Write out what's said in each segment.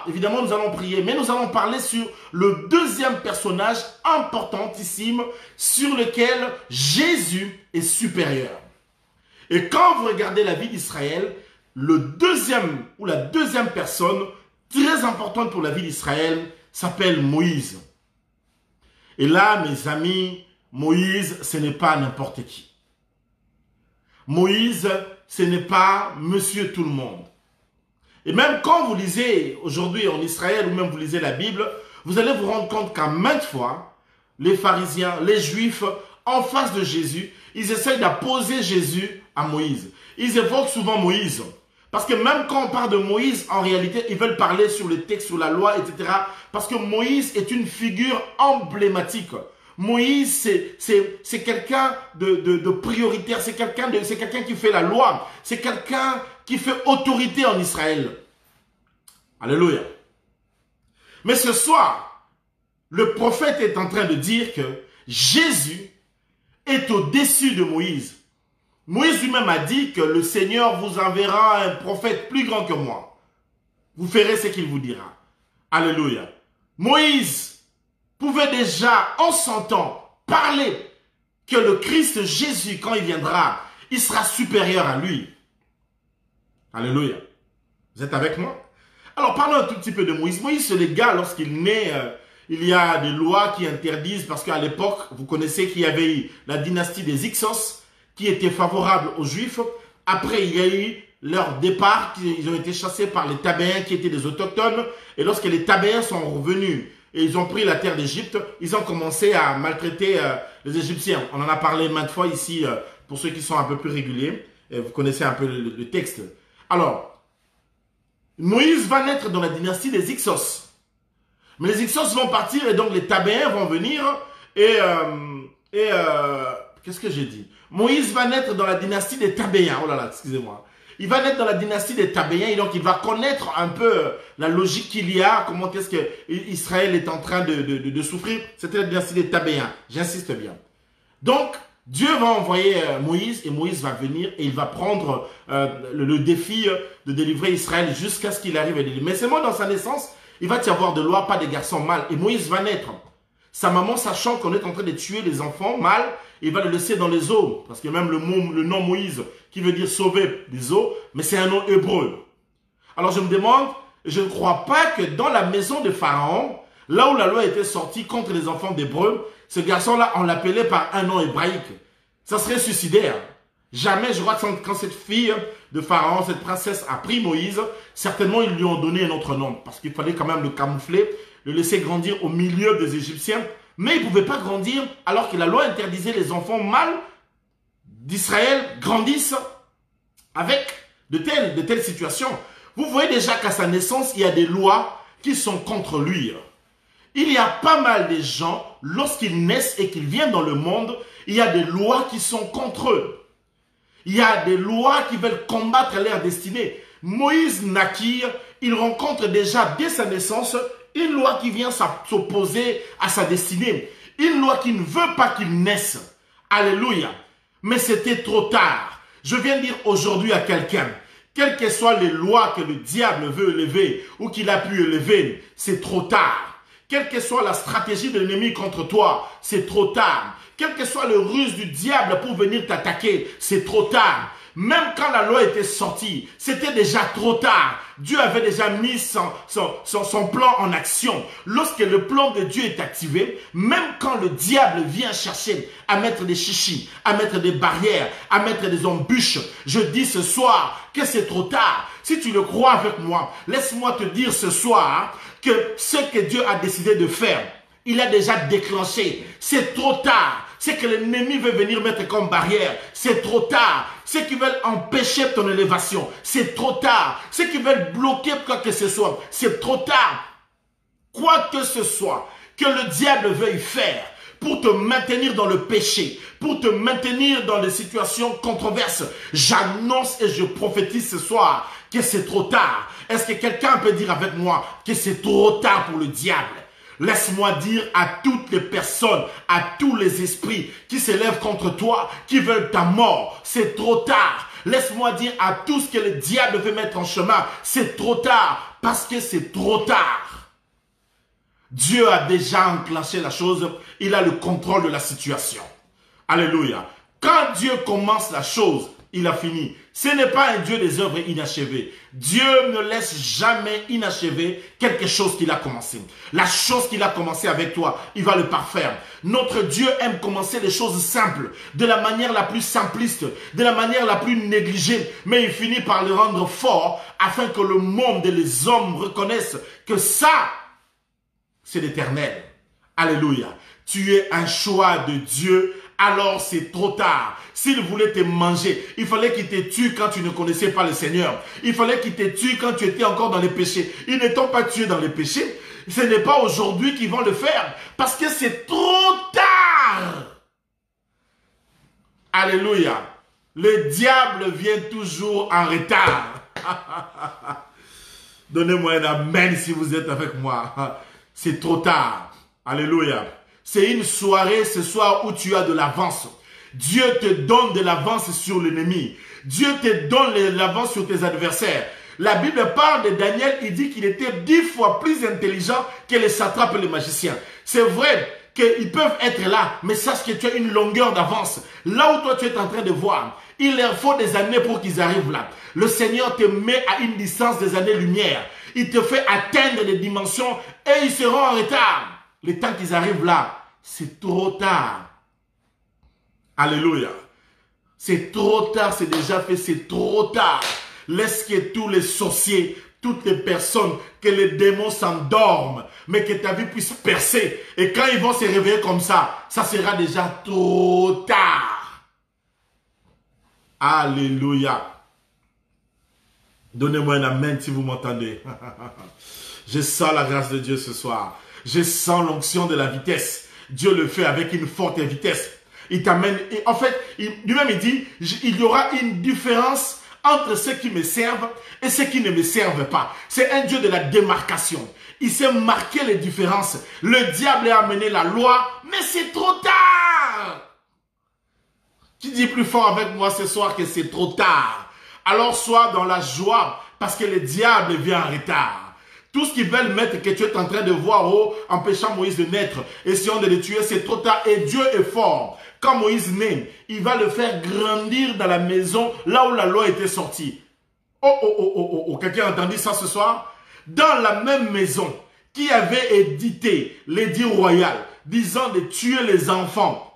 pas, évidemment nous allons prier, mais nous allons parler sur le deuxième personnage importantissime sur lequel Jésus est supérieur. Et quand vous regardez la vie d'Israël, le deuxième ou la deuxième personne très importante pour la vie d'Israël s'appelle Moïse. Et là, mes amis, Moïse, ce n'est pas n'importe qui. Moïse, ce n'est pas monsieur tout le monde. Et même quand vous lisez aujourd'hui en Israël ou même vous lisez la Bible, vous allez vous rendre compte qu'à maintes fois, les pharisiens, les juifs, en face de Jésus, ils essayent d'opposer Jésus à Moïse. Ils évoquent souvent Moïse. Parce que même quand on parle de Moïse, en réalité, ils veulent parler sur le texte, sur la loi, etc. Parce que Moïse est une figure emblématique. Moïse, c'est quelqu'un de prioritaire, c'est quelqu'un qui fait la loi, c'est quelqu'un qui fait autorité en Israël. Alléluia. Mais ce soir, le prophète est en train de dire que Jésus est au-dessus de Moïse. Moïse lui-même a dit que le Seigneur vous enverra un prophète plus grand que moi. Vous ferez ce qu'il vous dira. Alléluia. Moïse pouvait déjà, en son temps, parler que le Christ Jésus, quand il viendra, il sera supérieur à lui. Alléluia. Vous êtes avec moi? Alors, parlons un tout petit peu de Moïse. Moïse, c'est le gars, lorsqu'il naît, il y a des lois qui interdisent, parce qu'à l'époque, vous connaissez qu'il y avait eu la dynastie des Hyksos, qui était favorable aux Juifs. Après, il y a eu leur départ, ils ont été chassés par les Tabéens, qui étaient des autochtones. Et lorsque les Tabéens sont revenus, et ils ont pris la terre d'Égypte, ils ont commencé à maltraiter les Égyptiens. On en a parlé maintes fois ici, pour ceux qui sont un peu plus réguliers. Et vous connaissez un peu le texte. Alors, Moïse va naître dans la dynastie des Hyksos. Mais les Hyksos vont partir et donc les Tabéens vont venir qu'est-ce que j'ai dit? Moïse va naître dans la dynastie des Tabéens. Oh là là, excusez-moi. Il va naître dans la dynastie des Tabéens et donc il va connaître un peu la logique qu'il y a, comment est-ce que Israël est en train de souffrir. C'était la dynastie des Tabéens. J'insiste bien. Donc, Dieu va envoyer Moïse et Moïse va venir et il va prendre le défi de délivrer Israël jusqu'à ce qu'il arrive à délivrer. Mais seulement dans sa naissance, il va y avoir de loi, pas des garçons mâles. Et Moïse va naître. Sa maman, sachant qu'on est en train de tuer les enfants mâles, il va le laisser dans les eaux. Parce que même le nom Moïse, qui veut dire sauver des eaux, mais c'est un nom hébreu. Alors je me demande, je ne crois pas que dans la maison de Pharaon, là où la loi était sortie contre les enfants d'Hébreux, ce garçon-là, on l'appelait par un nom hébraïque. Ça serait suicidaire. Jamais, je crois que quand cette fille de Pharaon, cette princesse a pris Moïse, certainement ils lui ont donné un autre nom. Parce qu'il fallait quand même le camoufler, le laisser grandir au milieu des Égyptiens. Mais il ne pouvait pas grandir alors que la loi interdisait les enfants mâles d'Israël grandissent avec de telles situations. Vous voyez déjà qu'à sa naissance, il y a des lois qui sont contre lui. Il y a pas mal de gens, lorsqu'ils naissent et qu'ils viennent dans le monde, il y a des lois qui sont contre eux. Il y a des lois qui veulent combattre leur destinée. Moïse naquit, il rencontre déjà dès sa naissance une loi qui vient s'opposer à sa destinée. Une loi qui ne veut pas qu'il naisse. Alléluia. Mais c'était trop tard. Je viens dire aujourd'hui à quelqu'un, quelles que soient les lois que le diable veut élever ou qu'il a pu élever, c'est trop tard. Quelle que soit la stratégie de l'ennemi contre toi, c'est trop tard. Quel que soit le ruse du diable pour venir t'attaquer, c'est trop tard. Même quand la loi était sortie, c'était déjà trop tard. Dieu avait déjà mis son plan en action. Lorsque le plan de Dieu est activé, même quand le diable vient chercher à mettre des chichis, à mettre des barrières, à mettre des embûches, je dis ce soir que c'est trop tard. Si tu le crois avec moi, laisse-moi te dire ce soir que ce que Dieu a décidé de faire, il a déjà déclenché. C'est trop tard. Ce que l'ennemi veut venir mettre comme barrière, c'est trop tard. Ceux qui veulent empêcher ton élévation, c'est trop tard. Ceux qui veulent bloquer quoi que ce soit, c'est trop tard. Quoi que ce soit que le diable veuille faire pour te maintenir dans le péché, pour te maintenir dans des situations controverses, j'annonce et je prophétise ce soir que c'est trop tard. Est-ce que quelqu'un peut dire avec moi que c'est trop tard pour le diable? Laisse-moi dire à toutes les personnes, à tous les esprits qui s'élèvent contre toi, qui veulent ta mort, c'est trop tard. Laisse-moi dire à tous que le diable veut mettre en chemin. C'est trop tard, parce que c'est trop tard. Dieu a déjà enclenché la chose. Il a le contrôle de la situation. Alléluia. Quand Dieu commence la chose, il a fini. Ce n'est pas un Dieu des œuvres inachevées. Dieu ne laisse jamais inachevé quelque chose qu'il a commencé. La chose qu'il a commencé avec toi, il va le parfaire. Notre Dieu aime commencer les choses simples, de la manière la plus simpliste, de la manière la plus négligée, mais il finit par le rendre fort afin que le monde et les hommes reconnaissent que ça, c'est l'éternel. Alléluia. Tu es un choix de Dieu, alors c'est trop tard. S'il voulait te manger, il fallait qu'il te tue quand tu ne connaissais pas le Seigneur. Il fallait qu'il te tue quand tu étais encore dans les péchés. Ils ne t'ont pas tué dans les péchés. Ce n'est pas aujourd'hui qu'ils vont le faire, parce que c'est trop tard. Alléluia. Le diable vient toujours en retard. Donnez-moi un amen si vous êtes avec moi. C'est trop tard. Alléluia. C'est une soirée ce soir où tu as de l'avance. Dieu te donne de l'avance sur l'ennemi. Dieu te donne de l'avance sur tes adversaires. La Bible parle de Daniel, il dit qu'il était 10 fois plus intelligent que les satrapes et les magiciens. C'est vrai qu'ils peuvent être là, mais sache que tu as une longueur d'avance. Là où toi tu es en train de voir, il leur faut des années pour qu'ils arrivent là. Le Seigneur te met à une distance des années-lumière. Il te fait atteindre des dimensions et ils seront en retard. Le temps qu'ils arrivent là, c'est trop tard. Alléluia. C'est trop tard, c'est déjà fait, c'est trop tard. Laisse que tous les sorciers, toutes les personnes, que les démons s'endorment, mais que ta vie puisse percer. Et quand ils vont se réveiller comme ça sera déjà trop tard. Alléluia. Donnez-moi un amen si vous m'entendez. Je sens la grâce de Dieu ce soir. Je sens l'onction de la vitesse. Dieu le fait avec une forte vitesse. Il t'amène. En fait, lui-même il dit, il y aura une différence entre ceux qui me servent et ceux qui ne me servent pas. C'est un Dieu de la démarcation. Il sait marquer les différences. Le diable a amené la loi, mais c'est trop tard. Tu dis plus fort avec moi ce soir que c'est trop tard. Alors sois dans la joie parce que le diable vient en retard. Tout ce qu'ils veulent mettre que tu es en train de voir empêchant Moïse de naître, essayant de le tuer, c'est trop tard et Dieu est fort. Quand Moïse naît, il va le faire grandir dans la maison là où la loi était sortie. Quelqu'un a entendu ça ce soir? Dans la même maison qui avait édité l'édit royal disant de tuer les enfants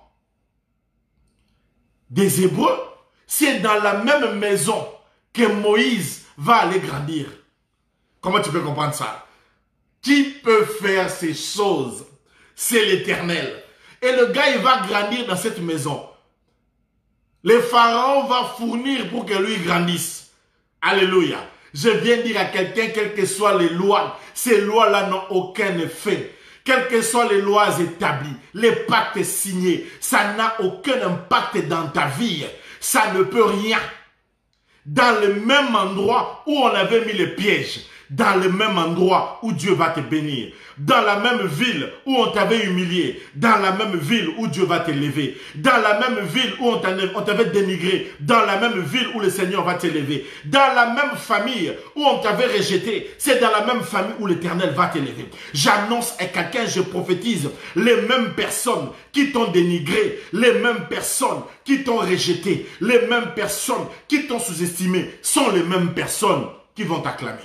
des Hébreux, c'est dans la même maison que Moïse va aller grandir. Comment tu peux comprendre ça? Qui peut faire ces choses? C'est l'Éternel. Et le gars, il va grandir dans cette maison. Le pharaon va fournir pour que lui grandisse. Alléluia. Je viens dire à quelqu'un, quelles que soient les lois, ces lois-là n'ont aucun effet. Quelles que soient les lois établies, les pactes signés, ça n'a aucun impact dans ta vie. Ça ne peut rien. Dans le même endroit où on avait mis les pièges, dans le même endroit où Dieu va te bénir, dans la même ville où on t'avait humilié, dans la même ville où Dieu va t'élever, dans la même ville où on t'avait dénigré, dans la même ville où le Seigneur va t'élever, dans la même famille où on t'avait rejeté, c'est dans la même famille où l'Éternel va t'élever. J'annonce à quelqu'un, je prophétise, les mêmes personnes qui t'ont dénigré, les mêmes personnes qui t'ont rejeté, les mêmes personnes qui t'ont sous-estimé, sont les mêmes personnes qui vont t'acclamer.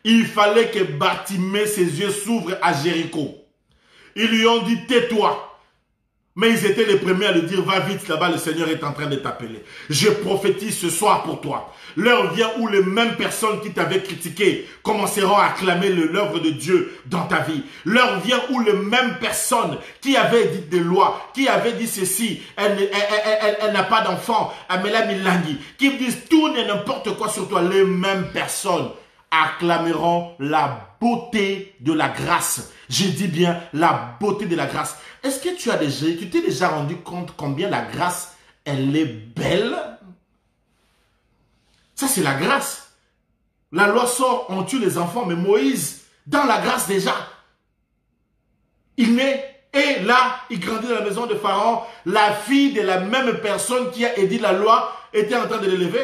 Il fallait que Bartimée, ses yeux s'ouvrent à Jéricho. Ils lui ont dit, tais-toi. Mais ils étaient les premiers à lui dire, va vite là-bas, le Seigneur est en train de t'appeler. Je prophétise ce soir pour toi. L'heure vient où les mêmes personnes qui t'avaient critiqué commenceront à acclamer l'œuvre de Dieu dans ta vie. L'heure vient où les mêmes personnes qui avaient dit des lois, qui avaient dit ceci, elle n'a pas d'enfant, Amela Milangi, qui disent tout et n'importe quoi sur toi, les mêmes personnes acclameront la beauté de la grâce. Je dis bien la beauté de la grâce. Est-ce que tu t'es déjà rendu compte combien la grâce, elle est belle? Ça, c'est la grâce. La loi sort, on tue les enfants, mais Moïse, dans la grâce déjà, il naît et là, il grandit dans la maison de Pharaon. La fille de la même personne qui a édit la loi était en train de l'élever.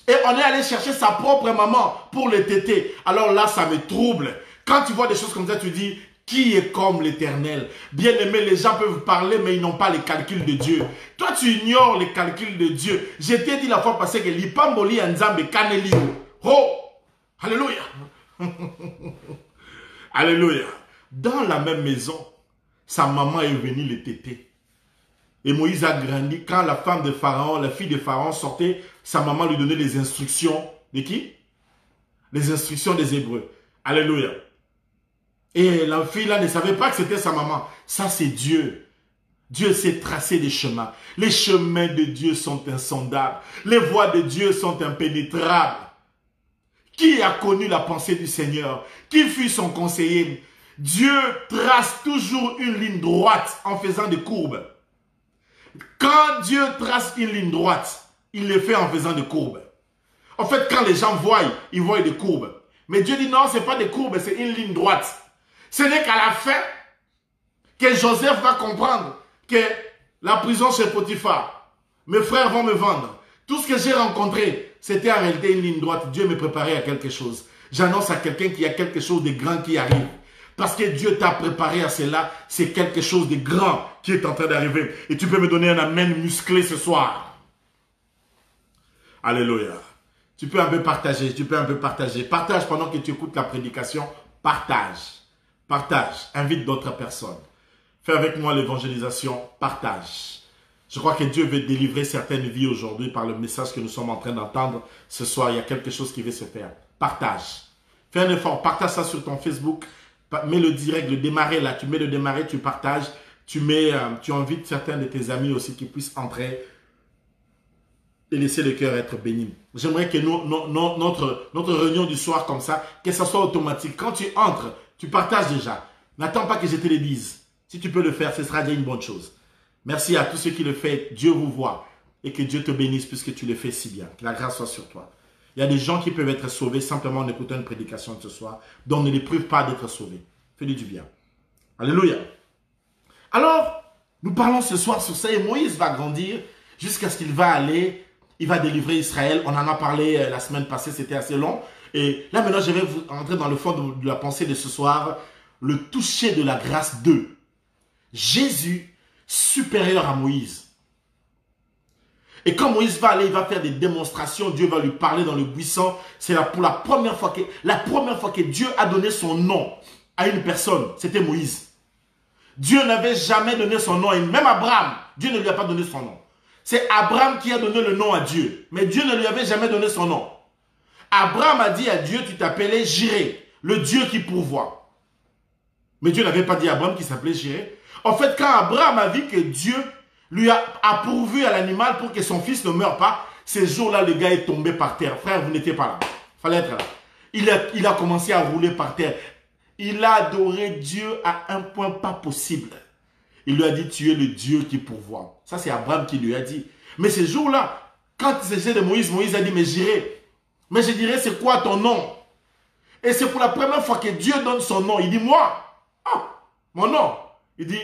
Et on est allé chercher sa propre maman pour le téter. Alors là, ça me trouble. Quand tu vois des choses comme ça, tu dis, qui est comme l'Éternel? Bien aimé, les gens peuvent parler, mais ils n'ont pas les calculs de Dieu. Toi, tu ignores les calculs de Dieu. Je t'ai dit la fois passée que l'Ipamboli Nzambe Kanelio. Oh! Alléluia! Alléluia! Dans la même maison, sa maman est venue le téter. Et Moïse a grandi. Quand la femme de Pharaon, la fille de Pharaon sortait, sa maman lui donnait les instructions. De qui? Les instructions des Hébreux. Alléluia. Et la fille là ne savait pas que c'était sa maman. Ça c'est Dieu. Dieu sait tracer des chemins. Les chemins de Dieu sont insondables. Les voies de Dieu sont impénétrables. Qui a connu la pensée du Seigneur? Qui fut son conseiller? Dieu trace toujours une ligne droite en faisant des courbes. Quand Dieu trace une ligne droite, il le fait en faisant des courbes. En fait, quand les gens voient, ils voient des courbes. Mais Dieu dit non, ce n'est pas des courbes, c'est une ligne droite. Ce n'est qu'à la fin que Joseph va comprendre que la prison chez Potiphar, mes frères vont me vendre. Tout ce que j'ai rencontré, c'était en réalité une ligne droite. Dieu me préparait à quelque chose. J'annonce à quelqu'un qu'il y a quelque chose de grand qui arrive. Parce que Dieu t'a préparé à cela, c'est quelque chose de grand qui est en train d'arriver. Et tu peux me donner un amen musclé ce soir. Alléluia. Tu peux un peu partager, Partage pendant que tu écoutes la prédication. Partage. Invite d'autres personnes. Fais avec moi l'évangélisation. Partage. Je crois que Dieu veut délivrer certaines vies aujourd'hui par le message que nous sommes en train d'entendre. Ce soir, il y a quelque chose qui va se faire. Partage. Fais un effort. Partage ça sur ton Facebook. Mets le direct, le démarrer là. Tu mets le démarrer, tu partages. Tu invites certains de tes amis aussi qui puissent entrer et laisser le cœur être béni. J'aimerais que notre réunion du soir comme ça, que ça soit automatique. Quand tu entres, tu partages déjà. N'attends pas que je te le dise. Si tu peux le faire, ce sera déjà une bonne chose. Merci à tous ceux qui le font. Dieu vous voit. Et que Dieu te bénisse puisque tu le fais si bien. Que la grâce soit sur toi. Il y a des gens qui peuvent être sauvés simplement en écoutant une prédication de ce soir. Donc ne les prive pas d'être sauvés. Fais-lui du bien. Alléluia. Alors, nous parlons ce soir sur ça. Et Moïse va grandir jusqu'à ce qu'il va aller. Il va délivrer Israël. On en a parlé la semaine passée. C'était assez long. Et là maintenant, je vais vous entrer dans le fond de la pensée de ce soir. Le toucher de la grâce 2. Jésus supérieur à Moïse. Et quand Moïse va aller, il va faire des démonstrations. Dieu va lui parler dans le buisson. C'est pour la première fois que Dieu a donné son nom à une personne. C'était Moïse. Dieu n'avait jamais donné son nom. Et même Abraham, Dieu ne lui a pas donné son nom. C'est Abraham qui a donné le nom à Dieu. Mais Dieu ne lui avait jamais donné son nom. Abraham a dit à Dieu, tu t'appelais Jiré, le Dieu qui pourvoit. Mais Dieu n'avait pas dit à Abraham qu'il s'appelait Jiré. En fait, quand Abraham a vu que Dieu lui a pourvu à l'animal pour que son fils ne meure pas, ces jours-là, le gars est tombé par terre. Frère, vous n'étiez pas là. Il fallait être là. Il a commencé à rouler par terre. Il a adoré Dieu à un point pas possible. Il lui a dit, tu es le Dieu qui pourvoit. Ça, c'est Abraham qui lui a dit. Mais ces jours-là, quand il s'agissait de Moïse, Moïse a dit, mais j'irai. Mais je dirais, c'est quoi ton nom? Et c'est pour la première fois que Dieu donne son nom. Il dit, moi, mon nom. Il dit,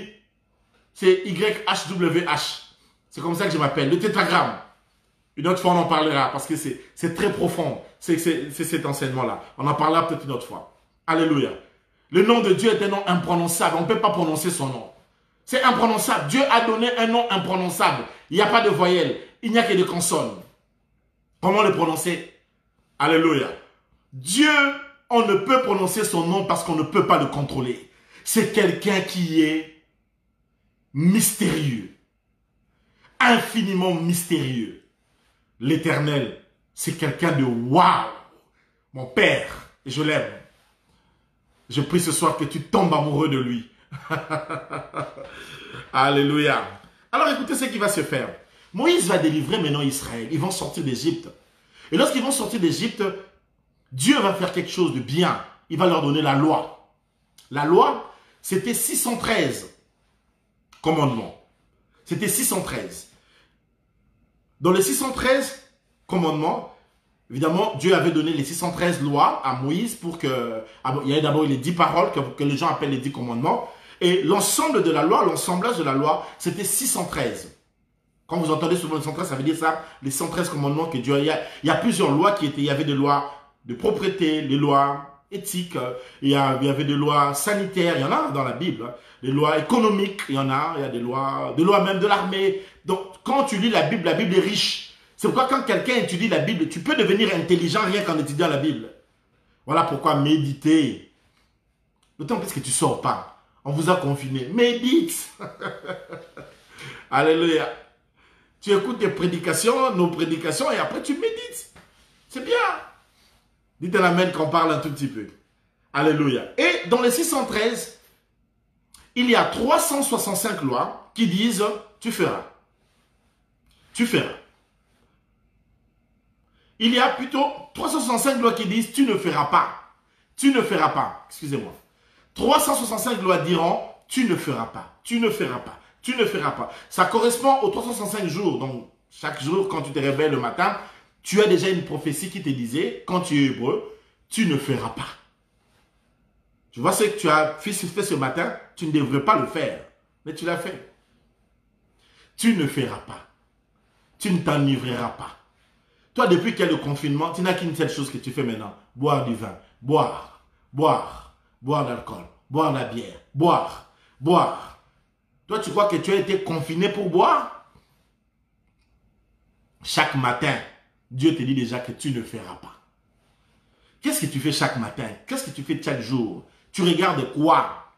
c'est YHWH. C'est comme ça que je m'appelle, le tétragramme. Une autre fois, on en parlera parce que c'est très profond. C'est cet enseignement-là. On en parlera peut-être une autre fois. Alléluia. Le nom de Dieu est un nom imprononçable. On ne peut pas prononcer son nom. C'est imprononçable. Dieu a donné un nom imprononçable. Il n'y a pas de voyelles. Il n'y a que des consonnes. Comment le prononcer? Alléluia. Dieu, on ne peut prononcer son nom parce qu'on ne peut pas le contrôler. C'est quelqu'un qui est mystérieux. Infiniment mystérieux. L'Éternel, c'est quelqu'un de waouh. Mon Père, je l'aime. Je prie ce soir que tu tombes amoureux de lui. Alléluia. Alors écoutez ce qui va se faire. Moïse va délivrer maintenant Israël. Ils vont sortir d'Égypte. Et lorsqu'ils vont sortir d'Égypte, Dieu va faire quelque chose de bien. Il va leur donner la loi. La loi, c'était 613 commandements. C'était 613. Dans les 613 commandements, évidemment, Dieu avait donné les 613 lois à Moïse pour que... Il y a d'abord les 10 paroles que les gens appellent les 10 commandements. Et l'ensemble de la loi, l'assemblage de la loi, c'était 613. Quand vous entendez souvent les 113, ça veut dire ça, les 113 commandements que Dieu a. Il y a plusieurs lois qui étaient, il y avait des lois de propreté, les lois éthiques, il y avait des lois sanitaires, il y en a dans la Bible, des lois économiques, il y a des lois même de l'armée. Donc, quand tu lis la Bible est riche. C'est pourquoi quand quelqu'un étudie la Bible, tu peux devenir intelligent rien qu'en étudiant la Bible. Voilà pourquoi méditer. D'autant plus que tu ne sors pas. On vous a confiné. Médite. Alléluia. Tu écoutes tes prédications, nos prédications, et après tu médites. C'est bien. Dites un amen qu'on parle un tout petit peu. Alléluia. Et dans les 613, il y a 365 lois qui disent « tu feras ». Tu feras. Il y a plutôt 365 lois qui disent « tu ne feras pas ». Tu ne feras pas. Excusez-moi. 365 lois diront « tu ne feras pas ». Tu ne feras pas. Tu ne feras pas. Ça correspond aux 365 jours. Donc, chaque jour, quand tu te réveilles le matin, tu as déjà une prophétie qui te disait, quand tu es hébreu, tu ne feras pas. Tu vois ce que tu as fait ce matin, tu ne devrais pas le faire. Mais tu l'as fait. Tu ne feras pas. Tu ne t'enivreras pas. Toi, depuis qu'il y a le confinement, tu n'as qu'une seule chose que tu fais maintenant. Boire du vin. Boire. Boire. Boire de l'alcool. Boire de la bière. Boire. Boire. Toi, tu crois que tu as été confiné pour boire? Chaque matin, Dieu te dit déjà que tu ne feras pas. Qu'est-ce que tu fais chaque matin? Qu'est-ce que tu fais chaque jour? Tu regardes quoi?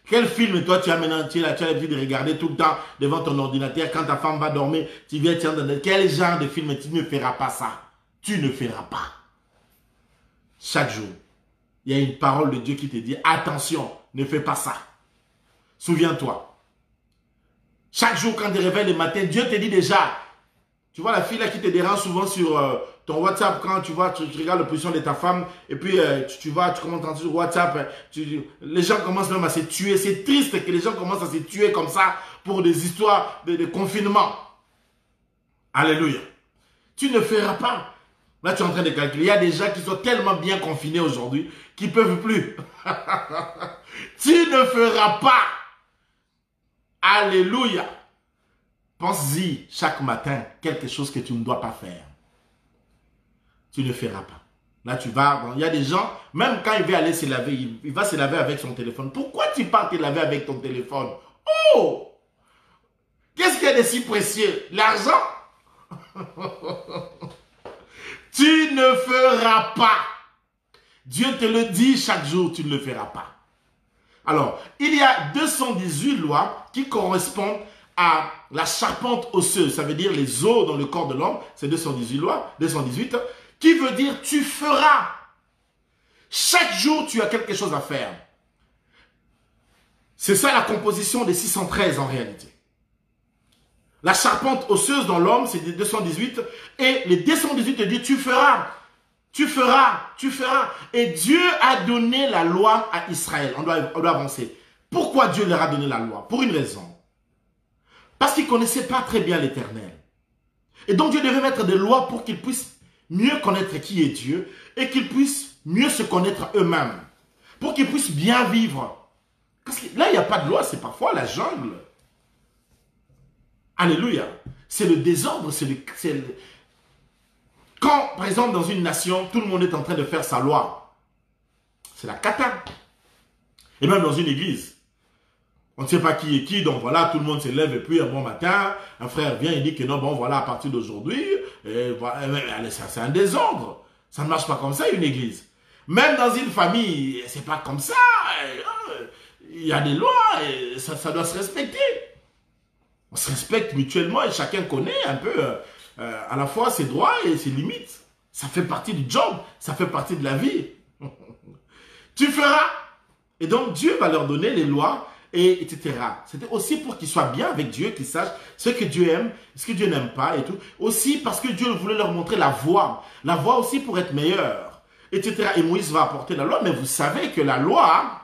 Quel film, toi, tu as maintenant, tu as l'habitude de regarder tout le temps devant ton ordinateur? Quand ta femme va dormir, tu viens, tu entends quel genre de film? Tu ne feras pas ça. Tu ne feras pas. Chaque jour, il y a une parole de Dieu qui te dit, attention, ne fais pas ça. Souviens-toi. Chaque jour, quand tu te réveilles le matin, Dieu te dit déjà, tu vois la fille là qui te dérange souvent sur ton WhatsApp, quand tu vois, tu regardes la position de ta femme, et puis tu commences sur WhatsApp, les gens commencent même à se tuer. C'est triste que les gens commencent à se tuer comme ça pour des histoires de confinement. Alléluia. Tu ne feras pas. Là, tu es en train de calculer. Il y a des gens qui sont tellement bien confinés aujourd'hui qu'ils ne peuvent plus. Tu ne feras pas. Alléluia. Pense-y chaque matin quelque chose que tu ne dois pas faire. Tu ne feras pas. Là, tu vas, il y a des gens, même quand il va aller se laver, il va se laver avec son téléphone. Pourquoi tu pars te laver avec ton téléphone? Oh! Qu'est-ce qu'il y a de si précieux? L'argent? Tu ne feras pas. Dieu te le dit chaque jour, tu ne le feras pas. Alors, il y a 218 lois qui correspondent à la charpente osseuse. Ça veut dire les os dans le corps de l'homme. C'est 218 lois, 218, qui veut dire tu feras. Chaque jour, tu as quelque chose à faire. C'est ça la composition des 613 en réalité. La charpente osseuse dans l'homme, c'est 218. Et les 218 te disent tu feras. Tu feras, tu feras. Et Dieu a donné la loi à Israël. On doit avancer. Pourquoi Dieu leur a donné la loi? Pour une raison. Parce qu'ils ne connaissaient pas très bien l'Éternel. Et donc Dieu devait mettre des lois pour qu'ils puissent mieux connaître qui est Dieu et qu'ils puissent mieux se connaître eux-mêmes. Pour qu'ils puissent bien vivre. Parce que là, il n'y a pas de loi, c'est parfois la jungle. Alléluia. C'est le désordre, Quand, par exemple, dans une nation, tout le monde est en train de faire sa loi, c'est la cata. Et même dans une église, on ne sait pas qui est qui, donc voilà, tout le monde se lève et puis un bon matin, un frère vient et dit que non, bon voilà, à partir d'aujourd'hui, voilà, c'est un désordre. Ça ne marche pas comme ça, une église. Même dans une famille, c'est pas comme ça. Il y a des lois et ça doit se respecter. On se respecte mutuellement et chacun connaît un peu à la fois ses droits et ses limites. Ça fait partie du job, ça fait partie de la vie. Tu feras. Et donc Dieu va leur donner les lois, et etc. C'était aussi pour qu'ils soient bien avec Dieu, qu'ils sachent ce que Dieu aime, ce que Dieu n'aime pas et tout. Aussi parce que Dieu voulait leur montrer la voie aussi pour être meilleur, etc. Et Moïse va apporter la loi, mais vous savez que la loi,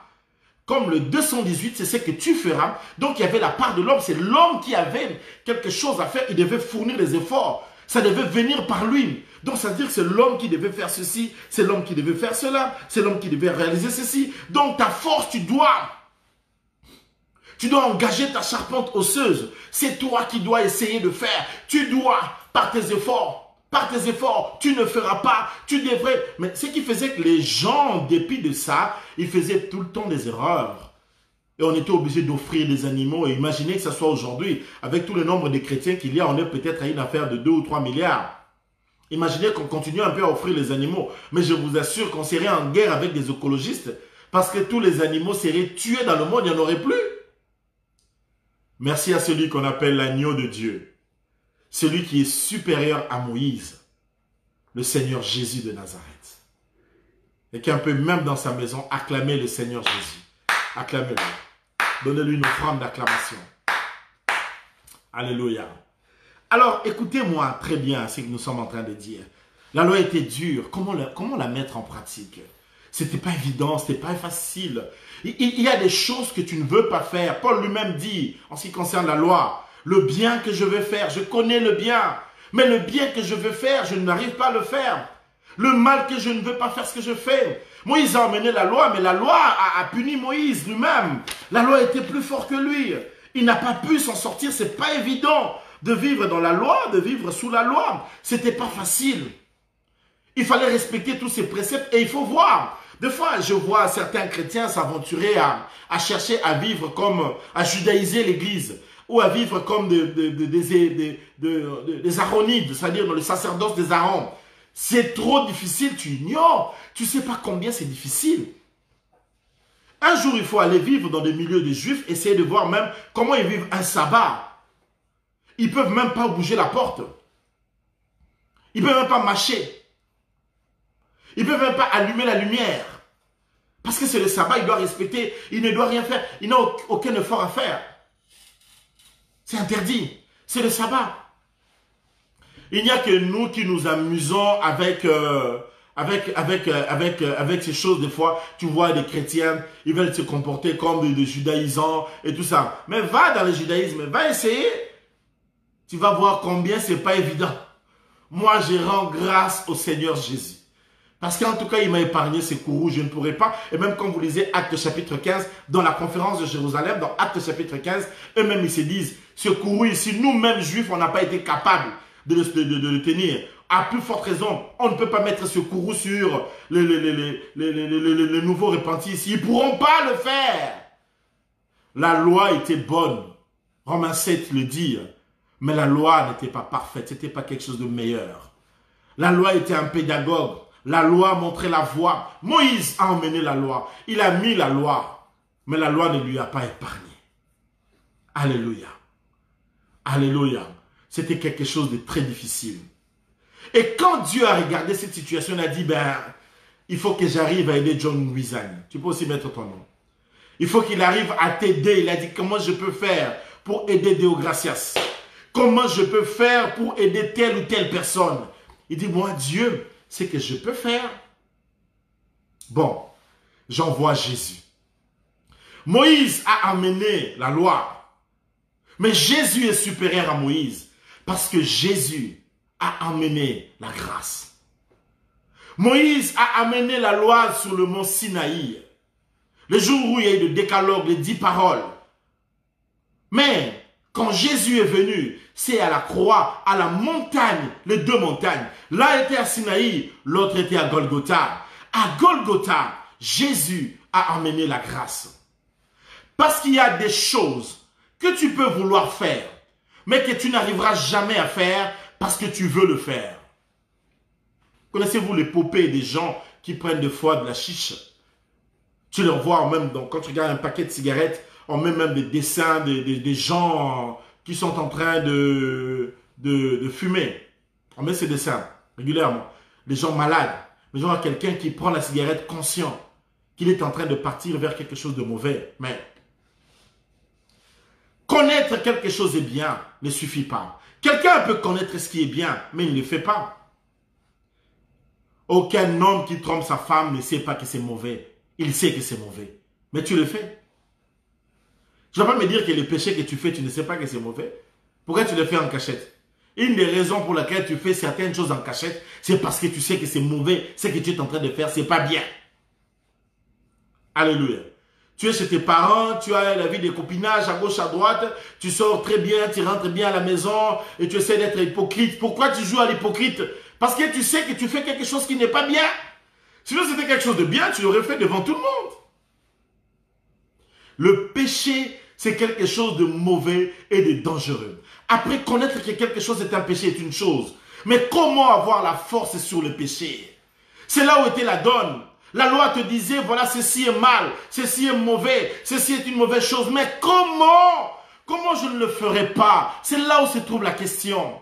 comme le 218, c'est ce que tu feras. Donc il y avait la part de l'homme, c'est l'homme qui avait quelque chose à faire, il devait fournir des efforts. Ça devait venir par lui. Donc ça veut dire que c'est l'homme qui devait faire ceci, c'est l'homme qui devait faire cela, c'est l'homme qui devait réaliser ceci. Donc ta force, tu dois Tu dois engager ta charpente osseuse. C'est toi qui dois essayer de faire. Tu dois, par tes efforts, tu ne feras pas, tu devrais. Mais ce qui faisait que les gens, en dépit de ça, ils faisaient tout le temps des erreurs. Et on était obligé d'offrir des animaux. Et imaginez que ce soit aujourd'hui, avec tout le nombre de chrétiens qu'il y a, on est peut-être à une affaire de 2 ou 3 milliards. Imaginez qu'on continue un peu à offrir les animaux. Mais je vous assure qu'on serait en guerre avec des écologistes. Parce que tous les animaux seraient tués dans le monde, il n'y en aurait plus. Merci à celui qu'on appelle l'agneau de Dieu. Celui qui est supérieur à Moïse. Le Seigneur Jésus de Nazareth. Et qui peut même dans sa maison acclamer le Seigneur Jésus. Acclamez-le. Donnez-lui une offrande d'acclamation. Alléluia. Alors, écoutez-moi très bien ce que nous sommes en train de dire. La loi était dure. Comment la mettre en pratique? C'était pas évident, c'était pas facile. Il y a des choses que tu ne veux pas faire. Paul lui-même dit, en ce qui concerne la loi, le bien que je veux faire, je connais le bien. Mais le bien que je veux faire, je n'arrive pas à le faire. Le mal que je ne veux pas faire, ce que je fais. Moïse a emmené la loi, mais la loi a puni Moïse lui-même. La loi était plus forte que lui. Il n'a pas pu s'en sortir. C'est pas évident de vivre dans la loi, de vivre sous la loi. C'était pas facile. Il fallait respecter tous ces préceptes et il faut voir. Des fois, je vois certains chrétiens s'aventurer à chercher à vivre comme, à judaïser l'église ou à vivre comme des Aaronides, c'est-à-dire dans le sacerdoce des Aaron. C'est trop difficile, tu ignores. Tu ne sais pas combien c'est difficile. Un jour, il faut aller vivre dans des milieux de juifs, essayer de voir même comment ils vivent un sabbat. Ils ne peuvent même pas bouger la porte. Ils ne peuvent même pas marcher. Ils ne peuvent même pas allumer la lumière. Parce que c'est le sabbat, il doit respecter, il ne doit rien faire. Il n'a aucun effort à faire. C'est interdit. C'est le sabbat. Il n'y a que nous qui nous amusons avec ces choses. Des fois, tu vois des chrétiens, ils veulent se comporter comme des judaïsants et tout ça. Mais va dans le judaïsme, va essayer. Tu vas voir combien c'est pas évident. Moi, je rends grâce au Seigneur Jésus. Parce qu'en tout cas, il m'a épargné ces courroux, je ne pourrais pas. Et même quand vous lisez Actes chapitre 15, dans la conférence de Jérusalem, dans Actes chapitre 15, eux-mêmes ils se disent, ce courroux ici, nous-mêmes juifs, on n'a pas été capables de le tenir. À plus forte raison, on ne peut pas mettre ce courroux sur les nouveaux repentis ici. Ils ne pourront pas le faire. La loi était bonne. Romains 7 le dit. Mais la loi n'était pas parfaite. Ce n'était pas quelque chose de meilleur. La loi était un pédagogue. La loi montrait la voie. Moïse a emmené la loi. Il a mis la loi. Mais la loi ne lui a pas épargné. Alléluia. Alléluia. C'était quelque chose de très difficile. Et quand Dieu a regardé cette situation, il a dit, il faut que j'arrive à aider John Wisani. Tu peux aussi mettre ton nom. Il faut qu'il arrive à t'aider. Il a dit, comment je peux faire pour aider Deogracias? Comment je peux faire pour aider telle ou telle personne? Il dit, moi, Dieu, ce que je peux faire, bon, j'envoie Jésus. Moïse a amené la loi. Mais Jésus est supérieur à Moïse. Parce que Jésus a amené la grâce. Moïse a amené la loi sur le mont Sinaï. Le jour où il y a eu le décalogue, les 10 paroles. Mais quand Jésus est venu, c'est à la croix, à la montagne, les 2 montagnes. L'un était à Sinaï, l'autre était à Golgotha. À Golgotha, Jésus a amené la grâce. Parce qu'il y a des choses que tu peux vouloir faire, mais que tu n'arriveras jamais à faire parce que tu veux le faire. Connaissez-vous l'épopée des gens qui prennent des fois de la chiche? Tu les vois même, quand tu regardes un paquet de cigarettes, on met même des dessins des gens qui sont en train de fumer. On met ces dessins régulièrement. Les gens malades. Les gens, quelqu'un qui prend la cigarette conscient qu'il est en train de partir vers quelque chose de mauvais. Mais connaître quelque chose est bien ne suffit pas. Quelqu'un peut connaître ce qui est bien, mais il ne le fait pas. Aucun homme qui trompe sa femme ne sait pas que c'est mauvais. Il sait que c'est mauvais. Mais tu le fais. Tu ne vas pas me dire que les péchés que tu fais, tu ne sais pas que c'est mauvais. Pourquoi tu le fais en cachette? Une des raisons pour laquelle tu fais certaines choses en cachette, c'est parce que tu sais que c'est mauvais. Ce que tu es en train de faire, ce n'est pas bien. Alléluia. Tu es chez tes parents, tu as la vie des copinages à gauche, à droite, tu sors très bien, tu rentres bien à la maison et tu essaies d'être hypocrite. Pourquoi tu joues à l'hypocrite? Parce que tu sais que tu fais quelque chose qui n'est pas bien. Sinon, c'était quelque chose de bien, tu l'aurais fait devant tout le monde. Le péché, c'est quelque chose de mauvais et de dangereux. Après, connaître que quelque chose est un péché est une chose. Mais comment avoir la force sur le péché? C'est là où était la donne. La loi te disait, voilà, ceci est mal, ceci est mauvais, ceci est une mauvaise chose. Mais comment? Comment je ne le ferai pas? C'est là où se trouve la question.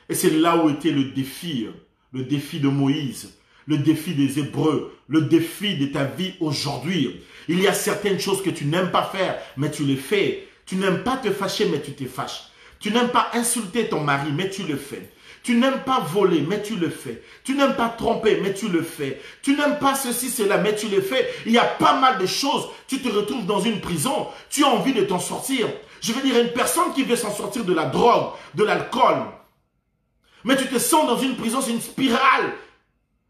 Et c'est là où était le défi de Moïse, le défi des Hébreux, le défi de ta vie aujourd'hui. Il y a certaines choses que tu n'aimes pas faire, mais tu les fais. Tu n'aimes pas te fâcher, mais tu te fâches. Tu n'aimes pas insulter ton mari, mais tu le fais. Tu n'aimes pas voler, mais tu le fais. Tu n'aimes pas tromper, mais tu le fais. Tu n'aimes pas ceci, cela, mais tu le fais. Il y a pas mal de choses. Tu te retrouves dans une prison. Tu as envie de t'en sortir. Je veux dire, une personne qui veut s'en sortir de la drogue, de l'alcool. Mais tu te sens dans une prison, c'est une spirale.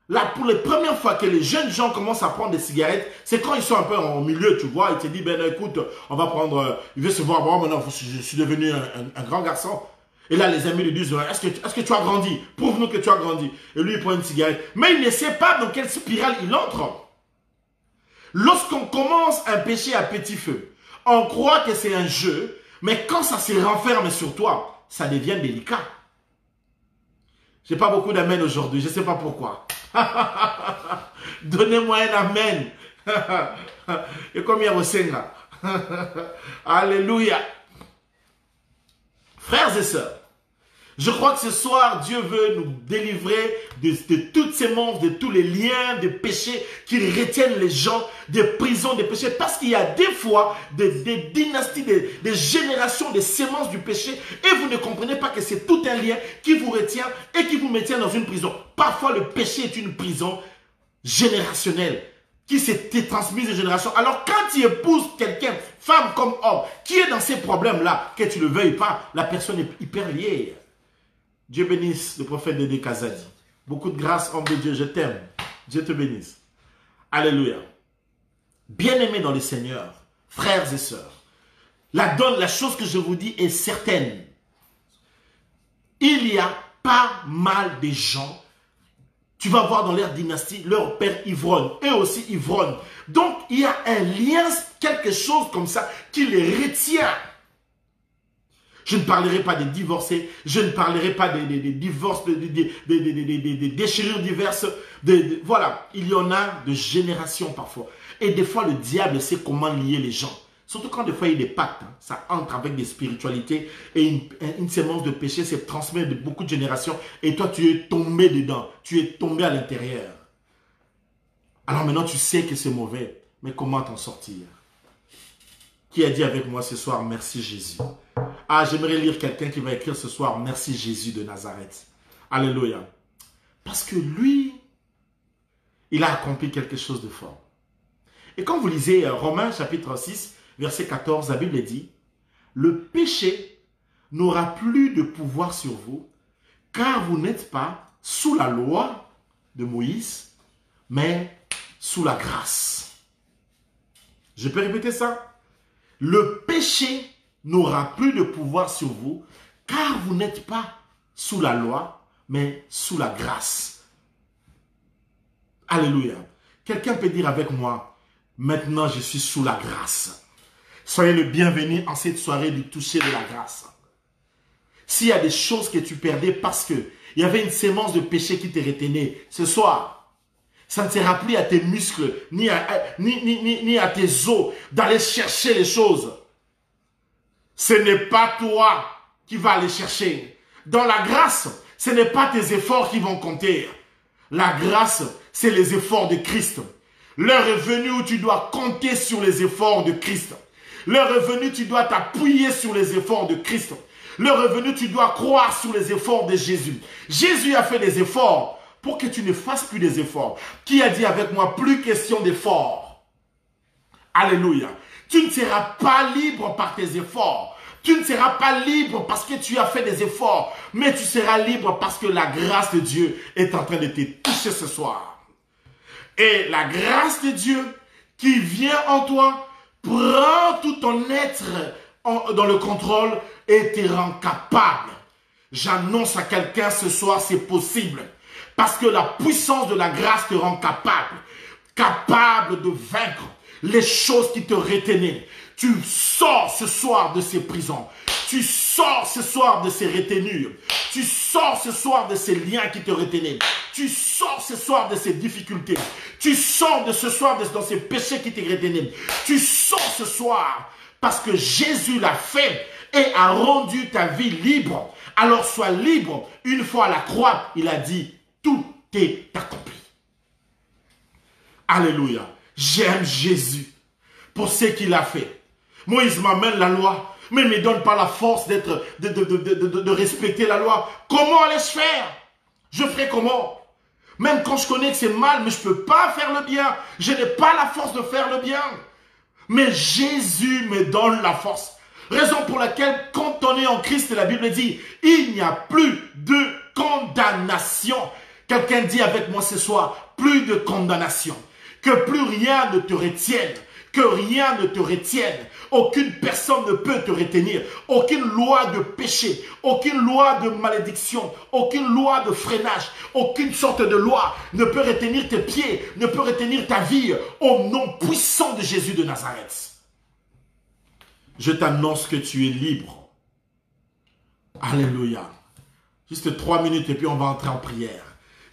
Là, pour les premières fois que les jeunes gens commencent à prendre des cigarettes, c'est quand ils sont un peu au milieu, tu vois. Ils te disent, ben écoute, on va prendre... il veut se voir, bon, maintenant, je suis devenu un grand garçon. Et là, les amis lui disent, est-ce que tu as grandi? Prouve-nous que tu as grandi. Et lui, il prend une cigarette. Mais il ne sait pas dans quelle spirale il entre. Lorsqu'on commence un péché à petit feu, on croit que c'est un jeu, mais quand ça se renferme sur toi, ça devient délicat. J'ai pas beaucoup d'amen aujourd'hui, je ne sais pas pourquoi. Donnez-moi un amen. Et combien vous là? Alléluia. Frères et sœurs, je crois que ce soir, Dieu veut nous délivrer de toutes ces monstres, de tous les liens de péché qui retiennent les gens, des prisons, des péchés. Parce qu'il y a des fois des dynasties, des générations, des semences du péché. Et vous ne comprenez pas que c'est tout un lien qui vous retient et qui vous maintient dans une prison. Parfois, le péché est une prison générationnelle qui s'est transmise de génération. Alors, quand tu épouses quelqu'un, femme comme homme, qui est dans ces problèmes-là, que tu ne le veuilles pas, la personne est hyper liée. Dieu bénisse le prophète Dédé Kazadi. Beaucoup de grâce, homme de Dieu, je t'aime. Dieu te bénisse. Alléluia. Bien-aimés dans le Seigneur, frères et sœurs, la chose que je vous dis est certaine. Il y a pas mal de gens, tu vas voir dans leur dynastie, leur père ivrogne, eux aussi ivrognes. Donc, il y a un lien, quelque chose comme ça, qui les retient. Je ne parlerai pas des divorcés, je ne parlerai pas des divorces, des déchirures diverses. Voilà, il y en a de générations parfois. Et des fois, le diable sait comment lier les gens. Surtout quand des fois, il y a des pactes. Hein. Ça entre avec des spiritualités et une sémence de péché se transmet de beaucoup de générations. Et toi, tu es tombé dedans. Tu es tombé à l'intérieur. Alors maintenant, tu sais que c'est mauvais. Mais comment t'en sortir? Qui a dit avec moi ce soir, merci Jésus? Ah, j'aimerais lire quelqu'un qui va écrire ce soir, merci Jésus de Nazareth. Alléluia. Parce que lui, il a accompli quelque chose de fort. Et quand vous lisez Romains chapitre 6, verset 14, la Bible dit, le péché n'aura plus de pouvoir sur vous, car vous n'êtes pas sous la loi de Moïse, mais sous la grâce. Je peux répéter ça? Le péché n'aura plus de pouvoir sur vous, car vous n'êtes pas sous la loi, mais sous la grâce. Alléluia. Quelqu'un peut dire avec moi, maintenant je suis sous la grâce. Soyez le bienvenu en cette soirée du toucher de la grâce. S'il y a des choses que tu perdais parce qu'il y avait une sémence de péché qui te retenait, ce soir, ça ne sera plus à tes muscles, ni à tes os d'aller chercher les choses. Ce n'est pas toi qui vas aller chercher. Dans la grâce, ce n'est pas tes efforts qui vont compter. La grâce, c'est les efforts de Christ. L'heure est venue où tu dois compter sur les efforts de Christ. L'heure est venue où tu dois t'appuyer sur les efforts de Christ. L'heure est venue où tu dois croire sur les efforts de Jésus. Jésus a fait des efforts pour que tu ne fasses plus des efforts. Qui a dit avec moi, plus question d'efforts? Alléluia. Tu ne seras pas libre par tes efforts. Tu ne seras pas libre parce que tu as fait des efforts. Mais tu seras libre parce que la grâce de Dieu est en train de te toucher ce soir. Et la grâce de Dieu qui vient en toi, prend tout ton être dans le contrôle et te rend capable. J'annonce à quelqu'un ce soir, c'est possible. Parce que la puissance de la grâce te rend capable. Capable de vaincre les choses qui te retenaient. Tu sors ce soir de ces prisons. Tu sors ce soir de ces retenues. Tu sors ce soir de ces liens qui te retenaient. Tu sors ce soir de ces difficultés. Tu sors de ce soir dans ces péchés qui te retenaient. Tu sors ce soir parce que Jésus l'a fait et a rendu ta vie libre. Alors sois libre. Une fois à la croix, il a dit, tout est accompli. Alléluia. J'aime Jésus pour ce qu'il a fait. Moïse m'amène la loi, mais ne me donne pas la force de respecter la loi. Comment allais-je faire? Je ferai comment? Même quand je connais que c'est mal, mais je ne peux pas faire le bien. Je n'ai pas la force de faire le bien. Mais Jésus me donne la force. Raison pour laquelle, quand on est en Christ, la Bible dit, il n'y a plus de condamnation. Quelqu'un dit avec moi ce soir, plus de condamnation. Que plus rien ne te retienne. Que rien ne te retienne. Aucune personne ne peut te retenir. Aucune loi de péché, aucune loi de malédiction, aucune loi de freinage, aucune sorte de loi ne peut retenir tes pieds, ne peut retenir ta vie au nom puissant de Jésus de Nazareth. Je t'annonce que tu es libre. Alléluia. Juste 3 minutes et puis on va entrer en prière.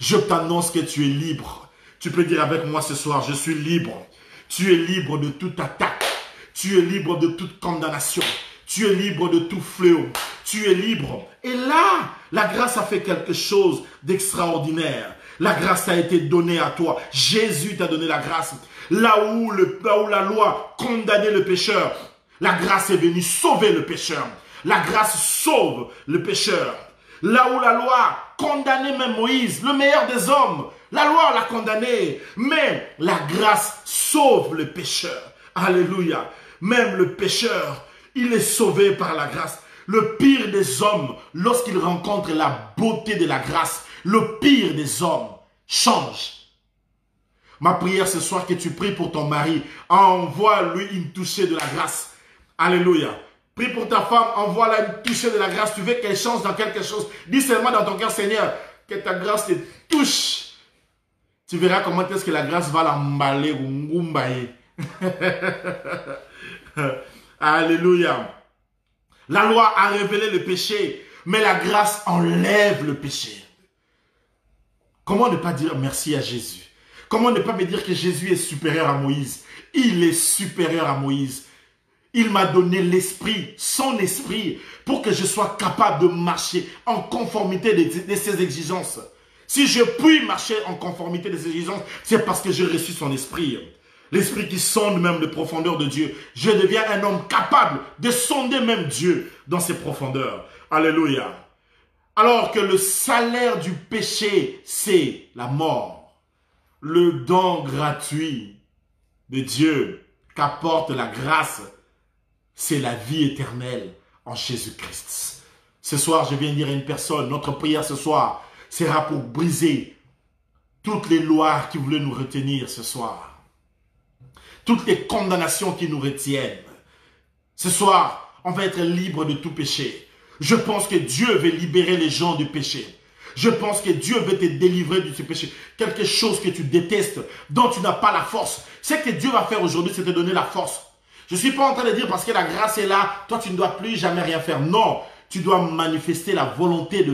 Je t'annonce que tu es libre. Tu peux dire avec moi ce soir, je suis libre. Tu es libre de toute attaque. Tu es libre de toute condamnation. Tu es libre de tout fléau. Tu es libre. Et là, la grâce a fait quelque chose d'extraordinaire. La grâce a été donnée à toi. Jésus t'a donné la grâce. Là où la loi condamnait le pécheur, la grâce est venue sauver le pécheur. La grâce sauve le pécheur. Là où la loi condamnait même Moïse, le meilleur des hommes, la loi l'a condamné, mais la grâce sauve le pécheur. Alléluia. Même le pécheur, il est sauvé par la grâce. Le pire des hommes, lorsqu'il rencontre la beauté de la grâce, le pire des hommes change. Ma prière ce soir, que tu pries pour ton mari, envoie-lui une touchée de la grâce. Alléluia. Prie pour ta femme, envoie-la une touchée de la grâce. Tu veux qu'elle change dans quelque chose. Dis seulement dans ton cœur, Seigneur, que ta grâce te touche. Tu verras comment est-ce que la grâce va l'emballer. Alléluia. La loi a révélé le péché, mais la grâce enlève le péché. Comment ne pas dire merci à Jésus? Comment ne pas me dire que Jésus est supérieur à Moïse? Il est supérieur à Moïse. Il m'a donné l'esprit, son esprit, pour que je sois capable de marcher en conformité de ses exigences. Si je puis marcher en conformité de ses exigences, c'est parce que j'ai reçu son esprit. L'esprit qui sonde même les profondeurs de Dieu. Je deviens un homme capable de sonder même Dieu dans ses profondeurs. Alléluia. Alors que le salaire du péché, c'est la mort. Le don gratuit de Dieu qu'apporte la grâce, c'est la vie éternelle en Jésus-Christ. Ce soir, je viens dire à une personne, notre prière ce soir sera pour briser toutes les lois qui voulaient nous retenir ce soir. Toutes les condamnations qui nous retiennent. Ce soir, on va être libre de tout péché. Je pense que Dieu veut libérer les gens du péché. Je pense que Dieu veut te délivrer de ce péché. Quelque chose que tu détestes, dont tu n'as pas la force. Ce que Dieu va faire aujourd'hui, c'est te donner la force. Je ne suis pas en train de dire parce que la grâce est là, toi tu ne dois plus jamais rien faire. Non, tu dois manifester la volonté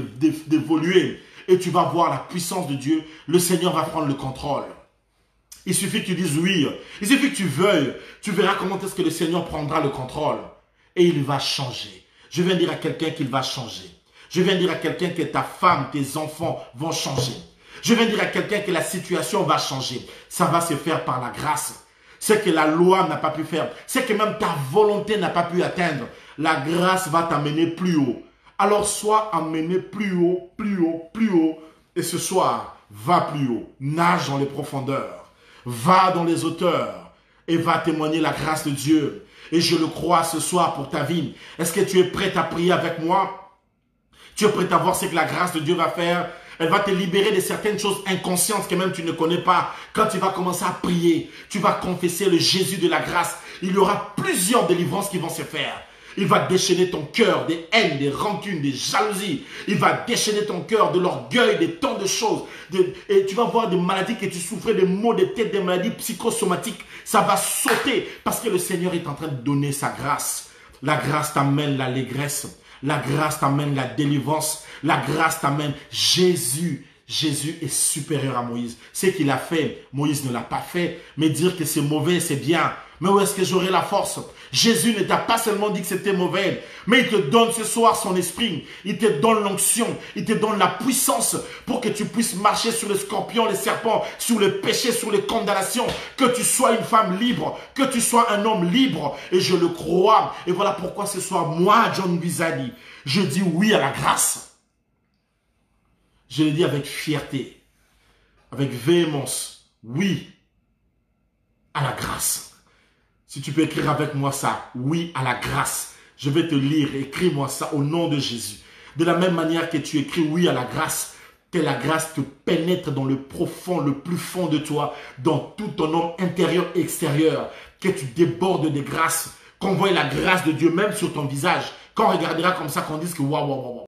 d'évoluer. Et tu vas voir la puissance de Dieu. Le Seigneur va prendre le contrôle. Il suffit que tu dises oui. Il suffit que tu veuilles. Tu verras comment est-ce que le Seigneur prendra le contrôle. Et il va changer. Je viens dire à quelqu'un qu'il va changer. Je viens dire à quelqu'un que ta femme, tes enfants vont changer. Je viens dire à quelqu'un que la situation va changer. Ça va se faire par la grâce. Ce que la loi n'a pas pu faire. Ce que même ta volonté n'a pas pu atteindre. La grâce va t'amener plus haut. Alors sois amené plus haut, plus haut, plus haut. Et ce soir, va plus haut. Nage dans les profondeurs. Va dans les hauteurs. Et va témoigner la grâce de Dieu. Et je le crois ce soir pour ta vie. Est-ce que tu es prêt à prier avec moi? Tu es prêt à voir ce que la grâce de Dieu va faire? Elle va te libérer de certaines choses inconscientes que même tu ne connais pas. Quand tu vas commencer à prier, tu vas confesser le Jésus de la grâce. Il y aura plusieurs délivrances qui vont se faire. Il va déchaîner ton cœur des haines, des rancunes, des jalousies. Il va déchaîner ton cœur de l'orgueil, de tant de choses. Et tu vas voir des maladies que tu souffrais, des maux de tête, des maladies psychosomatiques. Ça va sauter parce que le Seigneur est en train de donner sa grâce. La grâce t'amène l'allégresse. La grâce t'amène la délivrance. La grâce t'amène Jésus. Jésus est supérieur à Moïse. Ce qu'il a fait, Moïse ne l'a pas fait. Mais dire que c'est mauvais, c'est bien. Mais où est-ce que j'aurai la force? Jésus ne t'a pas seulement dit que c'était mauvais, mais il te donne ce soir son esprit. Il te donne l'onction, il te donne la puissance pour que tu puisses marcher sur les scorpions, les serpents, sur le péché, sur les condamnations. Que tu sois une femme libre, que tu sois un homme libre. Et je le crois. Et voilà pourquoi ce soir, moi, John Bizani, je dis oui à la grâce. Je le dis avec fierté, avec véhémence. Oui à la grâce. Si tu peux écrire avec moi ça, oui à la grâce. Je vais te lire, écris-moi ça au nom de Jésus. De la même manière que tu écris oui à la grâce, que la grâce te pénètre dans le profond, le plus fond de toi, dans tout ton homme intérieur et extérieur, que tu débordes de grâce, qu'on voie la grâce de Dieu même sur ton visage. Quand on regardera comme ça, qu'on dise que waouh, waouh, waouh.